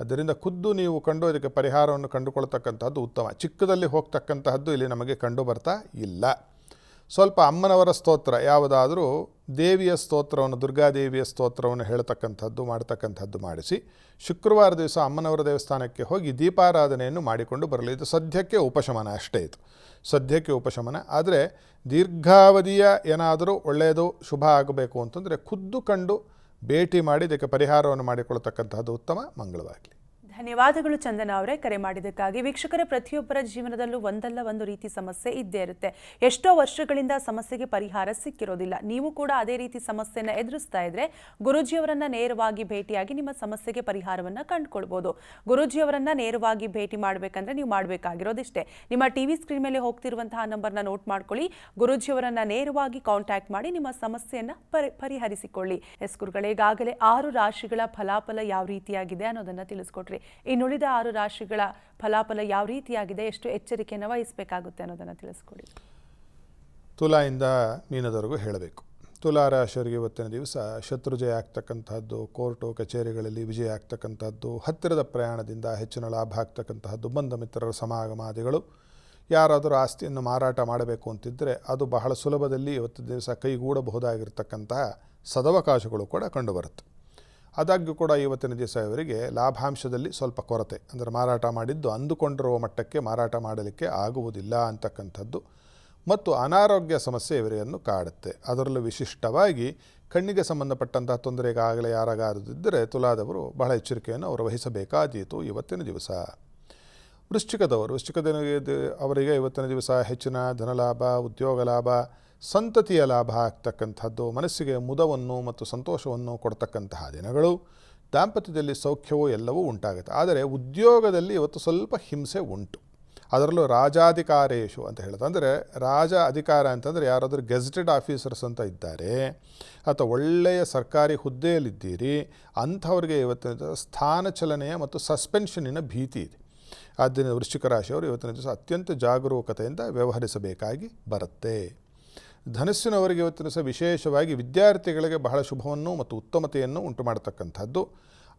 ಅದರಿಂದ ಖುದ್ದು ನೀವು ಇದಕ್ಕೆ ಪರಿಹಾರವನ್ನು ಕಂಡುಕೊಳ್ತಕ್ಕಂಥದ್ದು ಉತ್ತಮ. ಚಿಕ್ಕದಲ್ಲಿ ಹೋಗ್ತಕ್ಕಂತಹದ್ದು ಇಲ್ಲಿ ನಮಗೆ ಕಂಡು ಬರ್ತಾ ಇಲ್ಲ. ಸ್ವಲ್ಪ ಅಮ್ಮನವರ ಸ್ತೋತ್ರ, ಯಾವುದಾದರೂ ದೇವಿಯ ಸ್ತೋತ್ರವನ್ನು, ದುರ್ಗಾದೇವಿಯ ಸ್ತೋತ್ರವನ್ನು ಹೇಳ್ತಕ್ಕಂಥದ್ದು ಮಾಡ್ತಕ್ಕಂಥದ್ದು ಮಾಡಿಸಿ, ಶುಕ್ರವಾರ ದಿವಸ ಅಮ್ಮನವರ ದೇವಸ್ಥಾನಕ್ಕೆ ಹೋಗಿ ದೀಪಾರಾಧನೆಯನ್ನು ಮಾಡಿಕೊಂಡು ಬರಲಿ. ಇದು ಸದ್ಯಕ್ಕೆ ಉಪಶಮನ ಅಷ್ಟೇ. ಇದು ಸದ್ಯಕ್ಕೆ ಉಪಶಮನ. ಆದರೆ ದೀರ್ಘಾವಧಿಯ ಏನಾದರೂ ಒಳ್ಳೆಯದು ಶುಭ ಆಗಬೇಕು ಅಂತಂದರೆ ಖುದ್ದು ಕಂಡು ಭೇಟಿ ಮಾಡಿ ಇದಕ್ಕೆ ಪರಿಹಾರವನ್ನು ಮಾಡಿಕೊಳ್ತಕ್ಕಂಥದ್ದು ಉತ್ತಮ. ಮಂಗಳವಾಗಲಿ. ಧನ್ಯವಾದಗಳು ಚಂದನ ಅವರೇ, ಕರೆ ಮಾಡಿದ್ದಕ್ಕಾಗಿ. ವೀಕ್ಷಕರ, ಪ್ರತಿಯೊಬ್ಬರ ಜೀವನದಲ್ಲೂ ಒಂದಲ್ಲ ಒಂದು ರೀತಿ ಸಮಸ್ಯೆ ಇದ್ದೇ ಇರುತ್ತೆ. ಎಷ್ಟೋ ವರ್ಷಗಳಿಂದ ಸಮಸ್ಯೆಗೆ ಪರಿಹಾರ ಸಿಕ್ಕಿರೋದಿಲ್ಲ. ನೀವು ಕೂಡ ಅದೇ ರೀತಿ ಸಮಸ್ಯೆನ ಎದುರಿಸ್ತಾ ಇದ್ರೆ ಗುರೂಜಿಯವರನ್ನ ನೇರವಾಗಿ ಭೇಟಿಯಾಗಿ ನಿಮ್ಮ ಸಮಸ್ಯೆಗೆ ಪರಿಹಾರವನ್ನ ಕಂಡುಕೊಳ್ಬಹುದು. ಗುರೂಜಿಯವರನ್ನ ನೇರವಾಗಿ ಭೇಟಿ ಮಾಡಬೇಕಂದ್ರೆ ನೀವು ಮಾಡಬೇಕಾಗಿರೋದಿಷ್ಟೇ. ನಿಮ್ಮ ಟಿವಿ ಸ್ಕ್ರೀನ್ ಮೇಲೆ ಹೋಗ್ತಿರುವಂತಹ ನಂಬರ್ನ ನೋಟ್ ಮಾಡ್ಕೊಳ್ಳಿ. ಗುರೂಜಿಯವರನ್ನ ನೇರವಾಗಿ ಕಾಂಟ್ಯಾಕ್ಟ್ ಮಾಡಿ ನಿಮ್ಮ ಸಮಸ್ಯೆಯನ್ನ ಪರಿಹರಿಸಿಕೊಳ್ಳಿ. ಎಸ್ ಗುರುಗಳೇ, ಈಗಾಗಲೇ 6 ರಾಶಿಗಳ ಫಲಾಫಲ ಯಾವ ರೀತಿಯಾಗಿದೆ ಅನ್ನೋದನ್ನ ತಿಳಿಸ್ಕೊಟ್ರಿ. ಇನ್ನುಳಿದ 6 ರಾಶಿಗಳ ಫಲಾಫಲ ಯಾವ ರೀತಿಯಾಗಿದೆ, ಎಷ್ಟು ಎಚ್ಚರಿಕೆಯನ್ನು ವಹಿಸಬೇಕಾಗುತ್ತೆ ಅನ್ನೋದನ್ನು ತಿಳಿಸ್ಕೊಡಿ. ತುಲಾಯಿಂದ ಮೀನದವರೆಗೂ ಹೇಳಬೇಕು. ತುಲಾ ರಾಶಿಯವರಿಗೆ ಇವತ್ತಿನ ದಿವಸ ಶತ್ರುಜಯ ಆಗ್ತಕ್ಕಂಥದ್ದು, ಕೋರ್ಟು ಕಚೇರಿಗಳಲ್ಲಿ ವಿಜಯ ಆಗ್ತಕ್ಕಂಥದ್ದು, ಹತ್ತಿರದ ಪ್ರಯಾಣದಿಂದ ಹೆಚ್ಚಿನ ಲಾಭ ಆಗ್ತಕ್ಕಂತಹದ್ದು, ಬಂಧ ಮಿತ್ರರ ಸಮಾಗಮಾದಿಗಳು. ಯಾರಾದರೂ ಆಸ್ತಿಯನ್ನು ಮಾರಾಟ ಮಾಡಬೇಕು ಅಂತಿದ್ದರೆ ಅದು ಬಹಳ ಸುಲಭದಲ್ಲಿ ಇವತ್ತಿನ ದಿವಸ ಕೈಗೂಡಬಹುದಾಗಿರ್ತಕ್ಕಂತಹ ಸದವಕಾಶಗಳು ಕೂಡ ಕಂಡುಬರುತ್ತೆ. ಆದಾಗ್ಯೂ ಕೂಡ ಇವತ್ತಿನ ದಿವಸ ಇವರಿಗೆ ಲಾಭಾಂಶದಲ್ಲಿ ಸ್ವಲ್ಪ ಕೊರತೆ, ಅಂದರೆ ಮಾರಾಟ ಮಾಡಿದ್ದು ಅಂದುಕೊಂಡಿರುವ ಮಟ್ಟಕ್ಕೆ ಮಾರಾಟ ಮಾಡಲಿಕ್ಕೆ ಆಗುವುದಿಲ್ಲ ಅಂತಕ್ಕಂಥದ್ದು, ಮತ್ತು ಅನಾರೋಗ್ಯ ಸಮಸ್ಯೆ ಇವರನ್ನು ಕಾಡುತ್ತೆ. ಅದರಲ್ಲೂ ವಿಶಿಷ್ಟವಾಗಿ ಕಣ್ಣಿಗೆ ಸಂಬಂಧಪಟ್ಟಂತಹ ತೊಂದರೆಗಾಗಲೇ ಯಾರಾಗಾರದಿದ್ದರೆ ತುಲಾದವರು ಬಹಳ ಎಚ್ಚರಿಕೆಯನ್ನು ಅವರು ವಹಿಸಬೇಕಾದೀತು ಇವತ್ತಿನ ದಿವಸ. ವೃಶ್ಚಿಕದವರು, ಅವರಿಗೆ ಇವತ್ತಿನ ದಿವಸ ಹೆಚ್ಚಿನ ಧನಲಾಭ, ಉದ್ಯೋಗ ಲಾಭ, ಸಂತತಿಯ ಲಾಭ ಆಗ್ತಕ್ಕಂಥದ್ದು, ಮನಸ್ಸಿಗೆ ಮುದವನ್ನು ಮತ್ತು ಸಂತೋಷವನ್ನು ಕೊಡ್ತಕ್ಕಂತಹ ದಿನಗಳು. ದಾಂಪತ್ಯದಲ್ಲಿ ಸೌಖ್ಯವೂ ಎಲ್ಲವೂ ಉಂಟಾಗುತ್ತೆ. ಆದರೆ ಉದ್ಯೋಗದಲ್ಲಿ ಇವತ್ತು ಸ್ವಲ್ಪ ಹಿಂಸೆ ಉಂಟು. ಅದರಲ್ಲೂ ರಾಜಾಧಿಕಾರೇಶು ಅಂತ ಹೇಳೋದು, ಅಂದರೆ ರಾಜ ಅಧಿಕಾರ ಅಂತಂದರೆ ಯಾರಾದರೂ ಗೆಜೆಟೆಡ್ ಆಫೀಸರ್ಸ್ ಅಂತ ಇದ್ದಾರೆ ಅಥವಾ ಒಳ್ಳೆಯ ಸರ್ಕಾರಿ ಹುದ್ದೆಯಲ್ಲಿದ್ದೀರಿ ಅಂಥವ್ರಿಗೆ ಇವತ್ತಿನ ಸ್ಥಾನಚಲನೆಯ ಮತ್ತು ಸಸ್ಪೆನ್ಷನ್ನಿನ ಭೀತಿ ಇದೆ. ಆದ್ದರಿಂದ ವೃಶ್ಚಿಕ ರಾಶಿಯವರು ಇವತ್ತಿನ ದಿವಸ ಅತ್ಯಂತ ಜಾಗರೂಕತೆಯಿಂದ ವ್ಯವಹರಿಸಬೇಕಾಗಿ ಬರುತ್ತೆ. ಧನಸ್ಸಿನವರಿಗೆ ಇವತ್ತಿನ ದಿವಸ ವಿಶೇಷವಾಗಿ ವಿದ್ಯಾರ್ಥಿಗಳಿಗೆ ಬಹಳ ಶುಭವನ್ನು ಮತ್ತು ಉತ್ತಮತೆಯನ್ನು ಉಂಟು ಮಾಡತಕ್ಕಂಥದ್ದು.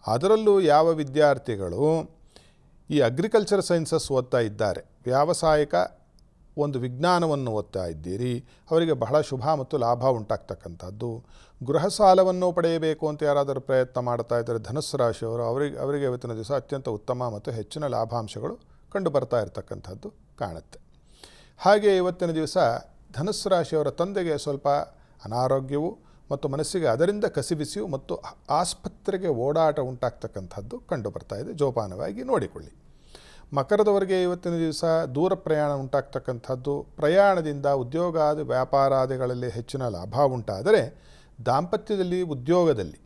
ಅದರಲ್ಲೂ ಯಾವ ವಿದ್ಯಾರ್ಥಿಗಳು ಈ ಅಗ್ರಿಕಲ್ಚರ್ ಸೈನ್ಸಸ್ ಓದ್ತಾ ಇದ್ದಾರೆ, ವ್ಯಾವಸಾಯಿಕ ಒಂದು ವಿಜ್ಞಾನವನ್ನು ಓದ್ತಾ ಇದ್ದೀರಿ, ಅವರಿಗೆ ಬಹಳ ಶುಭ ಮತ್ತು ಲಾಭ ಉಂಟಾಗ್ತಕ್ಕಂಥದ್ದು. ಗೃಹ ಸಾಲವನ್ನು ಪಡೆಯಬೇಕು ಅಂತ ಯಾರಾದರೂ ಪ್ರಯತ್ನ ಮಾಡ್ತಾ ಇದ್ದಾರೆ ಧನುಸ್ಸು ರಾಶಿಯವರು, ಅವರಿಗೆ ಇವತ್ತಿನ ದಿವಸ ಅತ್ಯಂತ ಉತ್ತಮ ಮತ್ತು ಹೆಚ್ಚಿನ ಲಾಭಾಂಶಗಳು ಕಂಡು ಬರ್ತಾ ಇರತಕ್ಕಂಥದ್ದು ಕಾಣುತ್ತೆ. ಹಾಗೆ ಇವತ್ತಿನ ದಿವಸ ಧನುಸ್ಸು ರಾಶಿಯವರ ತಂದೆಗೆ ಸ್ವಲ್ಪ ಅನಾರೋಗ್ಯವು ಮತ್ತು ಮನಸ್ಸಿಗೆ ಅದರಿಂದ ಕಸಿಬಿಸಿಯು ಮತ್ತು ಆಸ್ಪತ್ರೆಗೆ ಓಡಾಟ ಉಂಟಾಗ್ತಕ್ಕಂಥದ್ದು ಕಂಡು ಬರ್ತಾ ಇದೆ. ಜೋಪಾನವಾಗಿ ನೋಡಿಕೊಳ್ಳಿ. ಮಕರದವರಿಗೆ ಇವತ್ತಿನ ದಿವಸ ದೂರ ಪ್ರಯಾಣ ಉಂಟಾಗ್ತಕ್ಕಂಥದ್ದು, ಪ್ರಯಾಣದಿಂದ ಉದ್ಯೋಗಾದಿ ವ್ಯಾಪಾರಾದಿಗಳಲ್ಲಿ ಹೆಚ್ಚಿನ ಲಾಭ ಉಂಟಾದರೆ ದಾಂಪತ್ಯದಲ್ಲಿ ಉದ್ಯೋಗದಲ್ಲಿ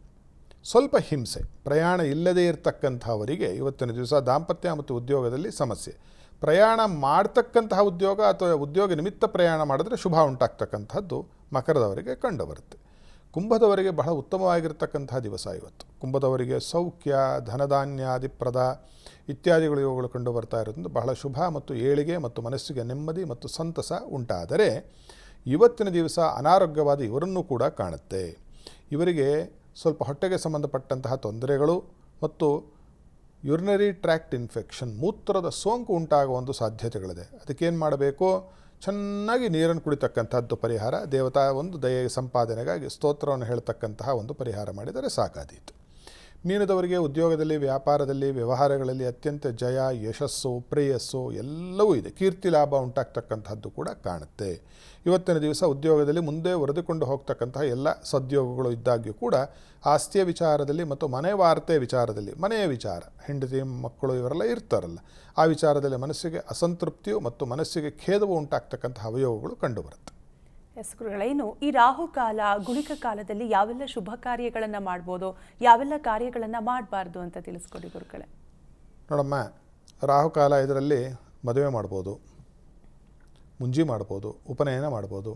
ಸ್ವಲ್ಪ ಹಿಂಸೆ, ಪ್ರಯಾಣ ಇಲ್ಲದೇ ಇರತಕ್ಕಂಥವರಿಗೆ ಇವತ್ತಿನ ದಿವಸ ದಾಂಪತ್ಯ ಮತ್ತು ಉದ್ಯೋಗದಲ್ಲಿ ಸಮಸ್ಯೆ. ಪ್ರಯಾಣ ಮಾಡ್ತಕ್ಕಂತಹ ಉದ್ಯೋಗ ಅಥವಾ ಉದ್ಯೋಗ ನಿಮಿತ್ತ ಪ್ರಯಾಣ ಮಾಡಿದ್ರೆ ಶುಭ ಉಂಟಾಗ್ತಕ್ಕಂಥದ್ದು ಮಕರದವರಿಗೆ ಕಂಡುಬರುತ್ತೆ. ಕುಂಭದವರಿಗೆ ಬಹಳ ಉತ್ತಮವಾಗಿರ್ತಕ್ಕಂತಹ ದಿವಸ ಇವತ್ತು. ಕುಂಭದವರಿಗೆ ಸೌಖ್ಯ, ಧನಧಾನ್ಯಾದಿಪ್ರದ ಇತ್ಯಾದಿಗಳು ಇವುಗಳು ಕಂಡು ಬರ್ತಾ ಇರೋದ್ರಿಂದ ಬಹಳ ಶುಭ ಮತ್ತು ಏಳಿಗೆ ಮತ್ತು ಮನಸ್ಸಿಗೆ ನೆಮ್ಮದಿ ಮತ್ತು ಸಂತಸ ಉಂಟಾದರೆ ಇವತ್ತಿನ ದಿವಸ ಅನಾರೋಗ್ಯವಾದ ಇವರನ್ನು ಕೂಡ ಕಾಣುತ್ತೆ. ಇವರಿಗೆ ಸ್ವಲ್ಪ ಹೊಟ್ಟೆಗೆ ಸಂಬಂಧಪಟ್ಟಂತಹ ತೊಂದರೆಗಳು ಮತ್ತು ಯುರಿನರಿ ಟ್ರ್ಯಾಕ್ಟ್ ಇನ್ಫೆಕ್ಷನ್, ಮೂತ್ರದ ಸೋಂಕು ಉಂಟಾಗುವ ಒಂದು ಸಾಧ್ಯತೆಗಳಿದೆ. ಅದಕ್ಕೇನು ಮಾಡಬೇಕು? ಚೆನ್ನಾಗಿ ನೀರನ್ನು ಕುಡಿತಕ್ಕಂಥದ್ದು ಪರಿಹಾರ. ದೇವತಾ ಒಂದು ದಯೆಯ ಸಂಪಾದನೆಗಾಗಿ ಸ್ತೋತ್ರವನ್ನು ಹೇಳ್ತಕ್ಕಂತಹ ಒಂದು ಪರಿಹಾರ ಮಾಡಿದರೆ ಸಾಕಾದೀತು. ಮೀನದವರಿಗೆ ಉದ್ಯೋಗದಲ್ಲಿ, ವ್ಯಾಪಾರದಲ್ಲಿ, ವ್ಯವಹಾರಗಳಲ್ಲಿ ಅತ್ಯಂತ ಜಯ, ಯಶಸ್ಸು, ಪ್ರೇಯಸ್ಸು ಎಲ್ಲವೂ ಇದೆ. ಕೀರ್ತಿ ಲಾಭ ಉಂಟಾಗ್ತಕ್ಕಂಥದ್ದು ಕೂಡ ಕಾಣುತ್ತೆ. ಇವತ್ತಿನ ದಿವಸ ಉದ್ಯೋಗದಲ್ಲಿ ಮುಂದೆ ವರೆದುಕೊಂಡು ಹೋಗ್ತಕ್ಕಂತಹ ಎಲ್ಲ ಸದ್ಯೋಗಗಳು ಇದ್ದಾಗ್ಯೂ ಕೂಡ ಆಸ್ತಿಯ ವಿಚಾರದಲ್ಲಿ ಮತ್ತು ಮನೆ ವಾರ್ತೆ ವಿಚಾರದಲ್ಲಿ, ಮನೆಯ ವಿಚಾರ, ಹೆಂಡತಿ ಮಕ್ಕಳು ಇವರೆಲ್ಲ ಇರ್ತಾರಲ್ಲ, ಆ ವಿಚಾರದಲ್ಲಿ ಮನಸ್ಸಿಗೆ ಅಸಂತೃಪ್ತಿಯು ಮತ್ತು ಮನಸ್ಸಿಗೆ ಖೇದವು ಉಂಟಾಗ್ತಕ್ಕಂತಹ ಅವಯವಗಳು ಕಂಡುಬರುತ್ತೆ. ಎಸ್ ಗುರುಗಳೇ, ಇನ್ನು ಈ ರಾಹುಕಾಲ ಗುಳಿಕ ಕಾಲದಲ್ಲಿ ಯಾವೆಲ್ಲ ಶುಭ ಕಾರ್ಯಗಳನ್ನು ಮಾಡ್ಬೋದು, ಯಾವೆಲ್ಲ ಕಾರ್ಯಗಳನ್ನು ಮಾಡಬಾರ್ದು ಅಂತ ತಿಳಿಸ್ಕೊಡಿ ಗುರುಗಳೇ. ನೋಡಮ್ಮ, ರಾಹುಕಾಲ ಇದರಲ್ಲಿ ಮದುವೆ ಮಾಡ್ಬೋದು, ಮುಂಜಿ ಮಾಡ್ಬೋದು, ಉಪನಯನ ಮಾಡ್ಬೋದು,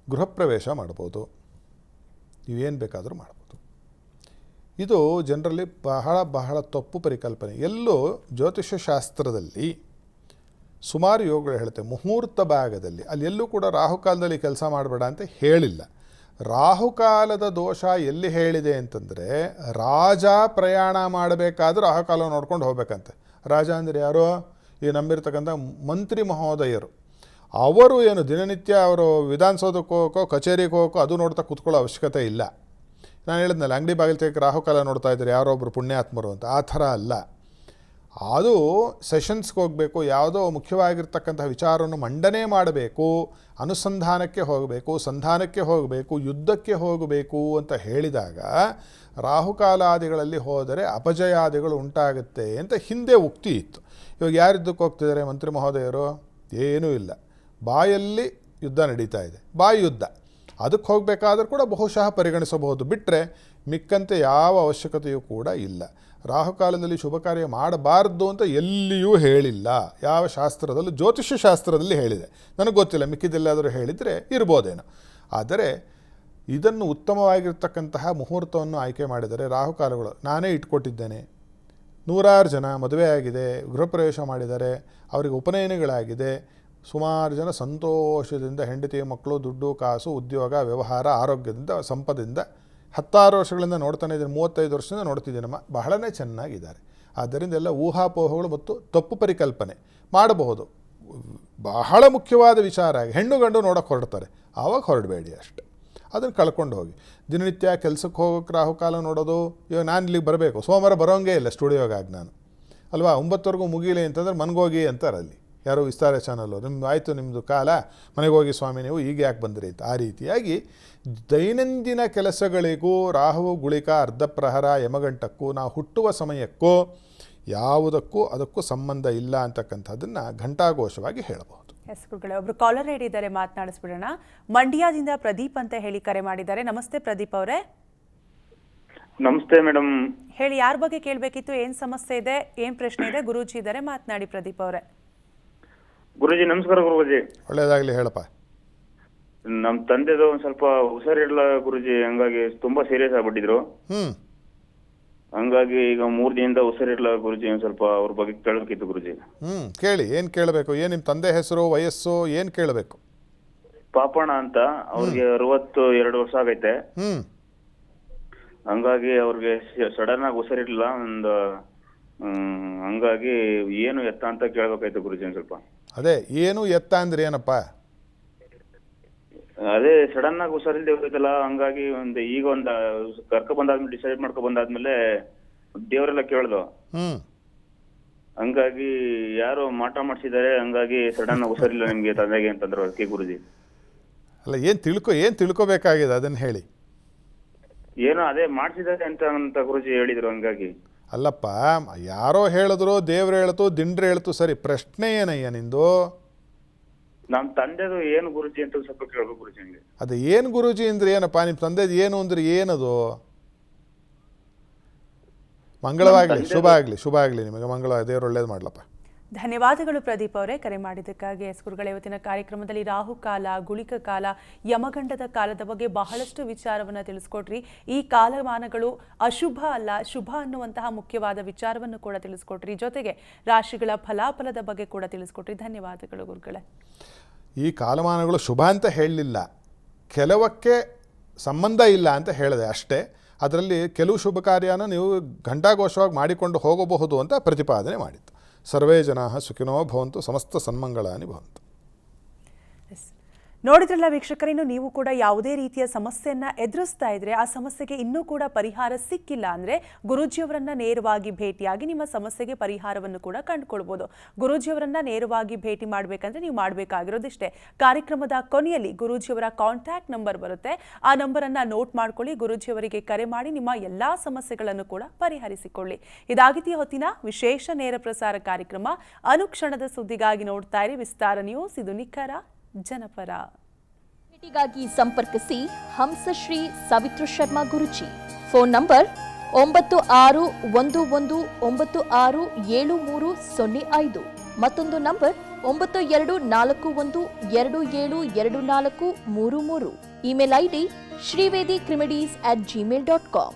ಗೃಹ ಪ್ರವೇಶ ಮಾಡ್ಬೋದು, ಇವೇನು ಬೇಕಾದರೂ ಮಾಡ್ಬೋದು. ಇದು ಜನರಲ್ಲಿ ಬಹಳ ತಪ್ಪು ಪರಿಕಲ್ಪನೆ. ಎಲ್ಲೋ ಜ್ಯೋತಿಷ್ಯ ಶಾಸ್ತ್ರದಲ್ಲಿ ಸುಮಾರು ಯೋಗಗಳು ಹೇಳುತ್ತೆ, ಮುಹೂರ್ತ ಭಾಗದಲ್ಲಿ ಅಲ್ಲಿ ಎಲ್ಲೂ ಕೂಡ ರಾಹುಕಾಲದಲ್ಲಿ ಕೆಲಸ ಮಾಡಬೇಡ ಅಂತ ಹೇಳಿಲ್ಲ. ರಾಹುಕಾಲದ ದೋಷ ಎಲ್ಲಿ ಹೇಳಿದೆ ಅಂತಂದರೆ, ರಾಜ ಪ್ರಯಾಣ ಮಾಡಬೇಕಾದ್ರೂ ರಾಹುಕಾಲ ನೋಡ್ಕೊಂಡು ಹೋಗ್ಬೇಕಂತೆ. ರಾಜ ಅಂದರೆ ಯಾರೋ? ಈ ನಂಬಿರ್ತಕ್ಕಂಥ ಮಂತ್ರಿ ಮಹೋದಯರು. ಅವರು ಏನು ದಿನನಿತ್ಯ ಅವರು ವಿಧಾನಸೌಧಕ್ಕೆ ಹೋಗೋ, ಕಚೇರಿಗೆ ಹೋಗೋ ಅದು ನೋಡ್ತಾ ಕೂತ್ಕೊಳ್ಳೋ ಅವಶ್ಯಕತೆ ಇಲ್ಲ. ನಾನು ಹೇಳಿದ್ನಲ್ಲ, ಅಂಗಡಿ ಬಾಗಿಲು ತೆಗೆ ರಾಹುಕಾಲ ನೋಡ್ತಾ ಇದ್ದಾರೆ ಯಾರೊಬ್ಬರು ಪುಣ್ಯಾತ್ಮರು ಅಂತ. ಆ ಥರ ಅಲ್ಲ. ಅದು ಸೆಷನ್ಸ್ಗೆ ಹೋಗಬೇಕು, ಯಾವುದೋ ಮುಖ್ಯವಾಗಿರ್ತಕ್ಕಂಥ ವಿಚಾರವನ್ನು ಮಂಡನೆ ಮಾಡಬೇಕು, ಅನುಸಂಧಾನಕ್ಕೆ ಹೋಗಬೇಕು, ಸಂಧಾನಕ್ಕೆ ಹೋಗಬೇಕು, ಯುದ್ಧಕ್ಕೆ ಹೋಗಬೇಕು ಅಂತ ಹೇಳಿದಾಗ ರಾಹುಕಾಲಾದಿಗಳಲ್ಲಿ ಹೋದರೆ ಅಪಜಯಾದಿಗಳು ಉಂಟಾಗುತ್ತೆ ಅಂತ ಹಿಂದೆ ಉಕ್ತಿ ಇತ್ತು. ಇವಾಗ ಯಾರು ಯುದ್ಧಕ್ಕೆ ಹೋಗ್ತಿದ್ದಾರೆ? ಮಂತ್ರಿ ಮಹೋದಯರು? ಏನೂ ಇಲ್ಲ. ಬಾಯಲ್ಲಿ ಯುದ್ಧ ನಡೀತಾ ಇದೆ, ಬಾಯಿ ಯುದ್ಧ. ಅದಕ್ಕೆ ಹೋಗಬೇಕಾದ್ರೂ ಕೂಡ ಬಹುಶಃ ಪರಿಗಣಿಸಬಹುದು, ಬಿಟ್ಟರೆ ಮಿಕ್ಕಂತೆ ಯಾವ ಅವಶ್ಯಕತೆಯೂ ಕೂಡ ಇಲ್ಲ. ರಾಹುಕಾಲದಲ್ಲಿ ಶುಭ ಕಾರ್ಯ ಮಾಡಬಾರ್ದು ಅಂತ ಎಲ್ಲಿಯೂ ಹೇಳಿಲ್ಲ. ಯಾವ ಶಾಸ್ತ್ರದಲ್ಲೂ, ಜ್ಯೋತಿಷ್ಯ ಶಾಸ್ತ್ರದಲ್ಲಿ ಹೇಳಿದೆ, ನನಗೆ ಗೊತ್ತಿಲ್ಲ, ಮಿಕ್ಕಿದೆಲ್ಲಾದರೂ ಹೇಳಿದರೆ ಇರ್ಬೋದೇನೋ. ಆದರೆ ಇದನ್ನು ಉತ್ತಮವಾಗಿರ್ತಕ್ಕಂತಹ ಮುಹೂರ್ತವನ್ನು ಆಯ್ಕೆ ಮಾಡಿದರೆ ರಾಹುಕಾಲಗಳು ನಾನೇ ಇಟ್ಕೊಟ್ಟಿದ್ದೇನೆ. ನೂರಾರು ಜನ ಮದುವೆ ಆಗಿದೆ, ಗೃಹ ಪ್ರವೇಶ ಮಾಡಿದ್ದಾರೆ, ಅವರಿಗೆ ಉಪನಯನಗಳಾಗಿದೆ, ಸುಮಾರು ಜನ ಸಂತೋಷದಿಂದ ಹೆಂಡತಿ ಮಕ್ಕಳು, ದುಡ್ಡು ಕಾಸು, ಉದ್ಯೋಗ, ವ್ಯವಹಾರ, ಆರೋಗ್ಯದಿಂದ, ಸಂಪದಿಂದ 16 ವರ್ಷಗಳಿಂದ ನೋಡ್ತಾನೆ ಇದ್ದೀನಿ, 35 ವರ್ಷದಿಂದ ನೋಡ್ತಿದ್ದೀನಮ್ಮ, ಬಹಳನೇ ಚೆನ್ನಾಗಿದ್ದಾರೆ. ಆದ್ದರಿಂದ ಎಲ್ಲ ಊಹಾಪೋಹಗಳು ಮತ್ತು ತಪ್ಪು ಪರಿಕಲ್ಪನೆ ಮಾಡಬಹುದು. ಬಹಳ ಮುಖ್ಯವಾದ ವಿಚಾರ, ಹೆಣ್ಣು ಗಂಡು ನೋಡೋಕೆ ಹೊರಡ್ತಾರೆ, ಆವಾಗ ಹೊರಡಬೇಡಿ ಅಷ್ಟೆ. ಅದನ್ನು ಕಳ್ಕೊಂಡು ಹೋಗಿ. ದಿನನಿತ್ಯ ಕೆಲಸಕ್ಕೆ ಹೋಗೋಕ್ಕೆ ರಾಹುಕಾಲ ನೋಡೋದು, ಇವಾಗ ನಾನು ಇಲ್ಲಿಗೆ ಬರಬೇಕು, ಸೋಮವಾರ ಬರೋಂಗೇ ಇಲ್ಲ ಸ್ಟುಡಿಯೋಗಾಗಿ ನಾನು ಅಲ್ವಾ, 9ವರೆಗೂ ಮುಗೀಲಿ ಅಂತಂದ್ರೆ ಮನಗೋಗಿ ಅಂತಾರೆ ಅಲ್ಲಿ ಯಾರೋ ವಿಸ್ತಾರ ಚಾನಲ್ಲು, ನಿಮ್ದು ಆಯಿತು ನಿಮ್ಮದು ಕಾಲ, ಮನೆಗೆ ಹೋಗಿ ಸ್ವಾಮಿ ನೀವು ಈಗ ಯಾಕೆ ಬಂದಿರಿ ಅಂತ. ಆ ರೀತಿಯಾಗಿ ದೈನಂದಿನ ಕೆಲಸಗಳಿಗೂ ರಾಹು ಗುಳಿಕ ಅರ್ಧಪ್ರಹರ ಯಮಗಂಟಕ್ಕೂ ನಾವು ಹುಟ್ಟುವ ಸಮಯಕ್ಕೂ ಯಾವುದಕ್ಕೂ ಅದಕ್ಕೂ ಸಂಬಂಧ ಇಲ್ಲ ಅಂತಕ್ಕಂಥದ್ದನ್ನು ಘಂಟಾಘೋಷವಾಗಿ ಹೇಳಬಹುದು. ಎಸ್ ಗುರುಗಳೇ, ಒಬ್ರು ಕಾಲರ್ ಹೇಳಿದ್ದಾರೆ, ಮಾತನಾಡಿಸ್ಬಿಡೋಣ. ಮಂಡ್ಯದಿಂದ ಪ್ರದೀಪ್ ಅಂತ ಹೇಳಿ ಕರೆ ಮಾಡಿದ್ದಾರೆ. ನಮಸ್ತೆ ಪ್ರದೀಪ್ ಅವರೇ. ನಮಸ್ತೆ ಮೇಡಮ್. ಹೇಳಿ, ಯಾರ ಬಗ್ಗೆ ಕೇಳಬೇಕಿತ್ತು, ಏನು ಸಮಸ್ಯೆ ಇದೆ, ಏನು ಪ್ರಶ್ನೆ ಇದೆ? ಗುರೂಜಿ ಇದ್ದಾರೆ, ಮಾತನಾಡಿ ಪ್ರದೀಪ್ ಅವರೇ. ಗುರುಜಿ ನಮಸ್ಕಾರ. ಗುರುಜಿ ಒಳ್ಳೆಯದಾಗಲಿ, ಹೇಳಪ್ಪ. ನಮ್ಮ ತಂದೆದು ಒಂದು ಸ್ವಲ್ಪ ಹುಷಾರಿಲ್ಲ ಗುರುಜಿ, ಹಂಗಾಗಿ ತುಂಬಾ ಸೀರಿಯಸ್ ಆಗ್ಬಿಟ್ಟಿದ್ರು. ಹಂಗಾಗಿ ಈಗ 3 ದಿನದಿಂದ ಹುಷಾರಿಲ್ಲ ಗುರುಜಿ, ಒಂದು ಸ್ವಲ್ಪ ಅವ್ರ ಬಗ್ಗೆ ಕೇಳಬೇಕಿತ್ತು ಗುರುಜಿ. ಕೇಳಿ, ಏನು ಕೇಳಬೇಕು? ಏನು ನಿಮ್ಮ ತಂದೆ ಹೆಸರು, ವಯಸ್ಸು, ಏನು ಕೇಳಬೇಕು? ಪಾಪಣ್ಣ ಅಂತ, ಅವ್ರಿಗೆ 62 ವರ್ಷ ಆಗೈತೆ. ಹಂಗಾಗಿ ಅವ್ರಿಗೆ ಸಡನ್ ಆಗಿ ಹುಷಾರಿರ್ಲಿಲ್ಲ ಒಂದು, ಹಂಗಾಗಿ ಏನು ಎತ್ತ ಅಂತ ಕೇಳ್ಬೇಕಾಯ್ತು ಗುರುಜಿ ಒಂದು ಸ್ವಲ್ಪ. ಅದೇ ಏನು ಎತ್ತ ಅಂದ್ರೆ ಏನಪ್ಪ? ಅದೇ ಸಡನ್ ಆಗಿ ಹುಷಾರಿಲ್ದೆ ಹೋಯ್ತಲ್ಲ, ಹಂಗಾಗಿ ಈಗ ಕರ್ಕ ಬಂದಾದ್ಮೇಲೆ ಡಿಸೈಡ್ ಮಾಡ್ಕೊ ಬಂದಾದ್ಮೇಲೆ ದೇವರೆಲ್ಲ ಕೇಳ್ದು, ಹಂಗಾಗಿ ಯಾರು ಮಾಟ ಮಾಡ್ಸಿದ್ದಾರೆ, ಹಂಗಾಗಿ ಸಡನ್ ಹುಷಾರಿಲ್ಲ ನಿಮ್ಗೆ ತಂದೆಗೆ ಅಂತಂದ್ರು. ಅದಕ್ಕೆ ಗುರುಜಿ ಅಲ್ಲ, ಏನು ತಿಳ್ಕೊಬೇಕಾಗಿದೆ ಅದನ್ನು ಹೇಳಿ. ಏನೋ ಅದೇ ಮಾಡ್ಸಿದ್ದಾರೆ ಅಂತ ಗುರುಜಿ ಹೇಳಿದ್ರು. ಹಂಗಾಗಿ ಅಲ್ಲಪ್ಪ, ಯಾರೋ ಹೇಳಿದ್ರು, ದೇವ್ರು ಹೇಳ್ತು, ದಿಂಡ್ರು ಹೇಳ್ತು, ಸರಿ, ಪ್ರಶ್ನೆ ಏನಯ್ಯ ನಿಂದು? ನಮ್ ತಂದೆದು ಏನು ಗುರುಜಿ ಅಂತ ಸ್ವಲ್ಪ ಕೇಳ್ಬೇಕು ಗುರುಜಿ. ಹಂಗೆ ಅದು ಏನು ಗುರುಜಿ ಅಂದ್ರೆ ಏನಪ್ಪ? ನಿಮ್ಮ ತಂದೆದು ಏನು ಅಂದ್ರೆ ಏನದು? ಮಂಗಳವಾಗಲಿ, ಶುಭ ಆಗಲಿ ನಿಮಗೆ, ಮಂಗಳ, ದೇವ್ರು ಒಳ್ಳೇದು ಮಾಡ್ಲಪ್ಪ. ಧನ್ಯವಾದಗಳು ಪ್ರದೀಪ್ ಅವರೇ ಕರೆ ಮಾಡಿದ್ದಕ್ಕಾಗಿ. ಎಸ್ ಗುರುಗಳೇ, ಇವತ್ತಿನ ಕಾರ್ಯಕ್ರಮದಲ್ಲಿ ರಾಹುಕಾಲ, ಗುಳಿಕ ಕಾಲ, ಯಮಗಂಡದ ಕಾಲದ ಬಗ್ಗೆ ಬಹಳಷ್ಟು ವಿಚಾರವನ್ನು ತಿಳಿಸ್ಕೊಟ್ರಿ. ಈ ಕಾಲಮಾನಗಳು ಅಶುಭ ಅಲ್ಲ, ಶುಭ ಅನ್ನುವಂತಹ ಮುಖ್ಯವಾದ ವಿಚಾರವನ್ನು ಕೂಡ ತಿಳಿಸ್ಕೊಟ್ರಿ. ಜೊತೆಗೆ ರಾಶಿಗಳ ಫಲಾಫಲದ ಬಗ್ಗೆ ಕೂಡ ತಿಳಿಸ್ಕೊಟ್ರಿ. ಧನ್ಯವಾದಗಳು ಗುರುಗಳೇ. ಈ ಕಾಲಮಾನಗಳು ಶುಭ ಅಂತ ಹೇಳಲಿಲ್ಲ, ಕೆಲವಕ್ಕೆ ಸಂಬಂಧ ಇಲ್ಲ ಅಂತ ಹೇಳಿದೆ ಅಷ್ಟೇ. ಅದರಲ್ಲಿ ಕೆಲವು ಶುಭ ಕಾರ್ಯನ ನೀವು ಘಂಟಾಘೋಷವಾಗಿ ಮಾಡಿಕೊಂಡು ಹೋಗಬಹುದು ಅಂತ ಪ್ರತಿಪಾದನೆ ಮಾಡಿತ್ತು. ಸರ್ವೇ ಜನಾ ಸುಖಿನೋ ಭವಂತು, ಸಮಸ್ತ ಸನ್ಮಂಗಳಾನಿ ಭವಂತು. ನೋಡಿದ್ರಲ್ಲ ವೀಕ್ಷಕರೇನು, ನೀವು ಕೂಡ ಯಾವುದೇ ರೀತಿಯ ಸಮಸ್ಯೆಯನ್ನ ಎದುರಿಸ್ತಾ ಇದ್ರೆ ಆ ಸಮಸ್ಯೆಗೆ ಇನ್ನೂ ಕೂಡ ಪರಿಹಾರ ಸಿಕ್ಕಿಲ್ಲ ಅಂದ್ರೆ ಗುರೂಜಿಯವರನ್ನ ನೇರವಾಗಿ ಭೇಟಿಯಾಗಿ ನಿಮ್ಮ ಸಮಸ್ಯೆಗೆ ಪರಿಹಾರವನ್ನು ಕೂಡ ಕಂಡುಕೊಳ್ಬಹುದು. ಗುರೂಜಿಯವರನ್ನ ನೇರವಾಗಿ ಭೇಟಿ ಮಾಡಬೇಕಂದ್ರೆ ನೀವು ಮಾಡಬೇಕಾಗಿರೋದಿಷ್ಟೇ, ಕಾರ್ಯಕ್ರಮದ ಕೊನೆಯಲ್ಲಿ ಗುರೂಜಿಯವರ ಕಾಂಟ್ಯಾಕ್ಟ್ ನಂಬರ್ ಬರುತ್ತೆ, ಆ ನಂಬರನ್ನು ನೋಟ್ ಮಾಡ್ಕೊಳ್ಳಿ, ಗುರೂಜಿಯವರಿಗೆ ಕರೆ ಮಾಡಿ ನಿಮ್ಮ ಎಲ್ಲಾ ಸಮಸ್ಯೆಗಳನ್ನು ಕೂಡ ಪರಿಹರಿಸಿಕೊಳ್ಳಿ. ಇದಾಗಿತಿ ಹೊತ್ತಿನ ವಿಶೇಷ ನೇರ ಪ್ರಸಾರ ಕಾರ್ಯಕ್ರಮ. ಅನುಕ್ಷಣದ ಸುದ್ದಿಗಾಗಿ ನೋಡ್ತಾ ಇರಿ ವಿಸ್ತಾರ ನ್ಯೂಸ್, ಇದು ನಿಖರ ಜನಪರ. ಭೇಟಿಗಾಗಿ ಸಂಪರ್ಕಿಸಿ ಹಂಸಶ್ರೀ ಸಾವಿತ್ರ ಶರ್ಮಾ ಗುರುಜಿ. Phone number 9619967305. ಮತ್ತೊಂದು ನಂಬರ್ 9241272433. Email ID shrivedicrimedes@gmail.com.